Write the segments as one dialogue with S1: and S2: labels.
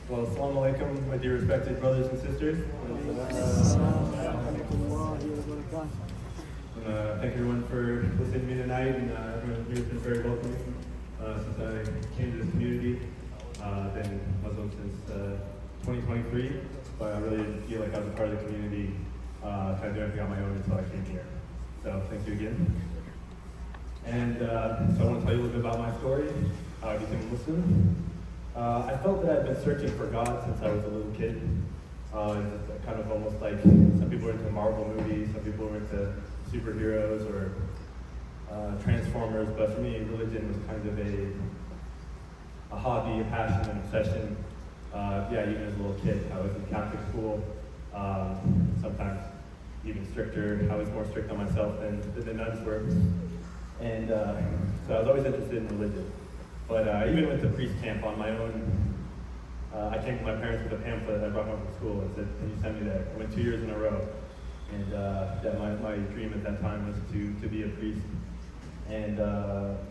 S1: Well, assalamu alaikum, my dear respected brothers and sisters. Thank everyone for listening to me tonight, and everyone here has been very welcoming since I came to this community. Been Muslim since 2023, but I really didn't feel like I was a part of the community, trying to do everything on my own until I came here. So thank you again. And so I want to tell you a little bit about my story, how I became a Muslim. I felt that I'd been searching for God since I was a little kid. It's kind of almost like some people are into Marvel movies, some people are into superheroes or Transformers, but for me, religion was kind of a hobby, a passion, an obsession. Even as a little kid, I was in Catholic school, sometimes even stricter. I was more strict on myself than the nuns were. And so I was always interested in religion. But I even went to priest camp on my own. I came to my parents with a pamphlet I brought home from school and said, "Can you send me that?" I went 2 years in a row. And my dream at that time was to be a priest. And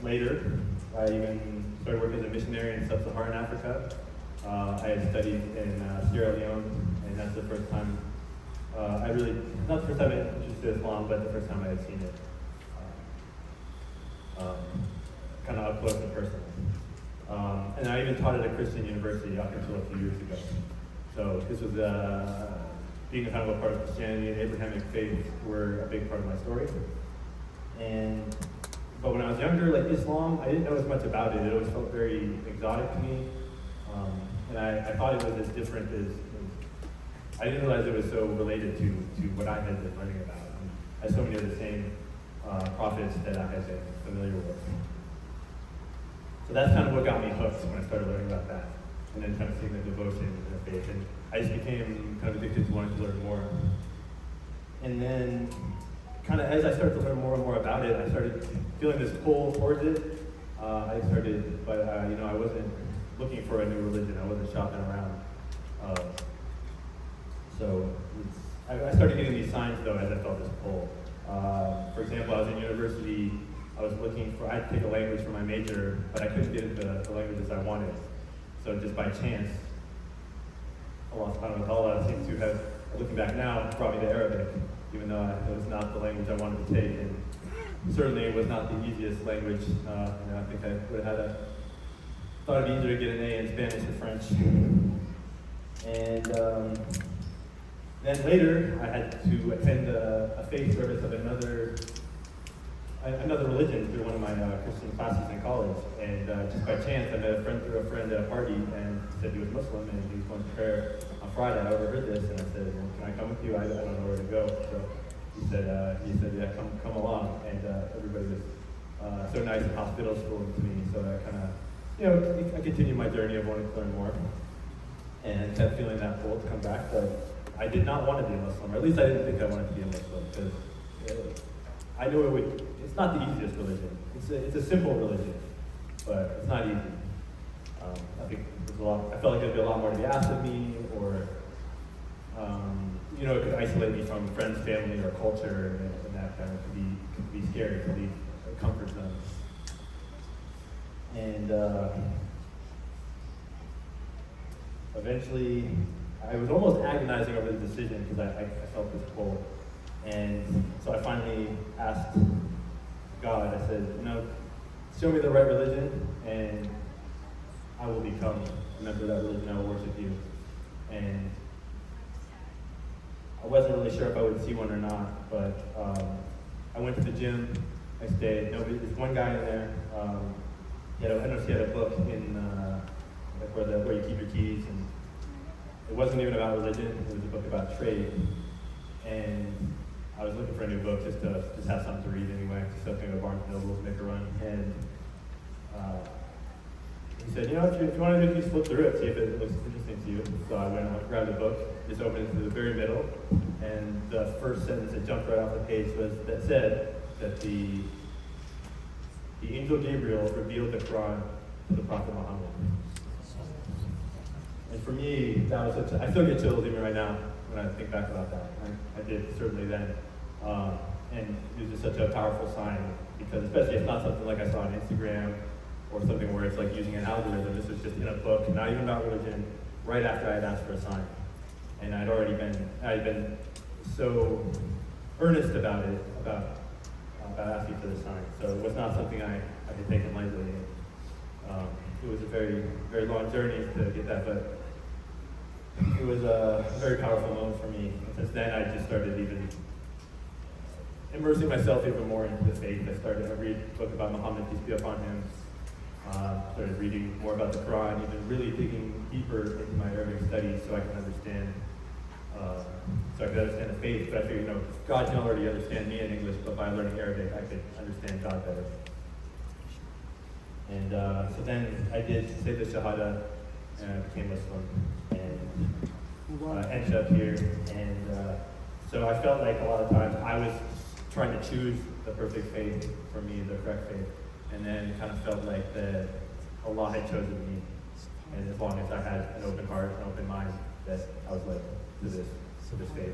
S1: later, I even started working as a missionary in sub-Saharan Africa. I had studied in Sierra Leone, and that's the first time not the first time I was introduced to Islam, but the first time I had seen it. Kind of up close and personal. And I even taught at a Christian university up until a few years ago. So this was being kind of a part of Christianity and Abrahamic faith were a big part of my story. But when I was younger, like Islam, I didn't know as much about it. It always felt very exotic to me. And I thought it was as different I didn't realize it was so related to what I had been learning about. And I had so many of the same prophets that I had been familiar with. So that's kind of what got me hooked when I started learning about that. And then kind of seeing the devotion and the faith. And I just became kind of addicted to wanting to learn more. And then kind of as I started to learn more and more about it, I started feeling this pull towards it. I wasn't looking for a new religion. I wasn't shopping around. I started getting these signs though as I felt this pull. For example, I was in university. I had to take a language for my major, but I couldn't get into the languages I wanted. So just by chance, Allah seems to have, looking back now, brought me to Arabic, even though it was not the language I wanted to take. And certainly it was not the easiest language. I think I would have thought it'd be easier to get an A in Spanish or French. And then later, I had to attend a faith service of another religion through one of my Christian classes in college. And just by chance, I met a friend through a friend at a party, and he said he was Muslim, and he was going to prayer on Friday. I overheard this, and I said, "Well, can I come with you? I don't know where to go." So he said, "Yeah, come along." And everybody was so nice and hospitable to me. So I kind of, I continued my journey of wanting to learn more, and kept feeling that pull to come back. But I did not want to be a Muslim, or at least I didn't think I wanted to be a Muslim, because I knew it's not the easiest religion. It's a simple religion, but it's not easy. I think I felt like there'd be a lot more to be asked of me, or it could isolate me from friends, family, or culture, and that kind of could be scary to leave a comfort zone. And eventually, I was almost agonizing over the decision because I felt this pull. And so I finally asked God, I said, show me the right religion and I will become a member of that religion, I will worship you. And I wasn't really sure if I would see one or not, but I went to the gym next day. There's one guy in there, I don't know if he had a book in where you keep your keys, and it wasn't even about religion, it was a book about trade. And I was looking for a new book just to have something to read anyway, just something to Barnes & Noble, make a run. And he said, if you want to just flip through it, see if it looks interesting to you. So I went and grabbed the book, just opened it to the very middle, and the first sentence that jumped right off the page said that the angel Gabriel revealed the Quran to the Prophet Muhammad. And for me, that was I still get chills even right now when I think back about that. I did certainly then. And it was just such a powerful sign, because especially if it's not something like I saw on Instagram or something where it's like using an algorithm. This was just in a book, not even about religion, right after I had asked for a sign. And I had been so earnest about it, about asking for the sign. So it was not something I had taken lightly. It was a very, very long journey to get that, but it was a very powerful moment for me. And since then, I just started even immersing myself even more into the faith. I read a book about Muhammad, peace be upon him. Started reading more about the Quran, even really digging deeper into my Arabic studies so I can understand the faith. But I figured, God can already understand me in English, but by learning Arabic, I could understand God better. And so then I did say the Shahada, and I became Muslim, and ended up here. And so I felt like a lot of times I was trying to choose the perfect faith for me, the correct faith, and then kind of felt like that Allah had chosen me. And as long as I had an open heart, an open mind, that I was led to this faith.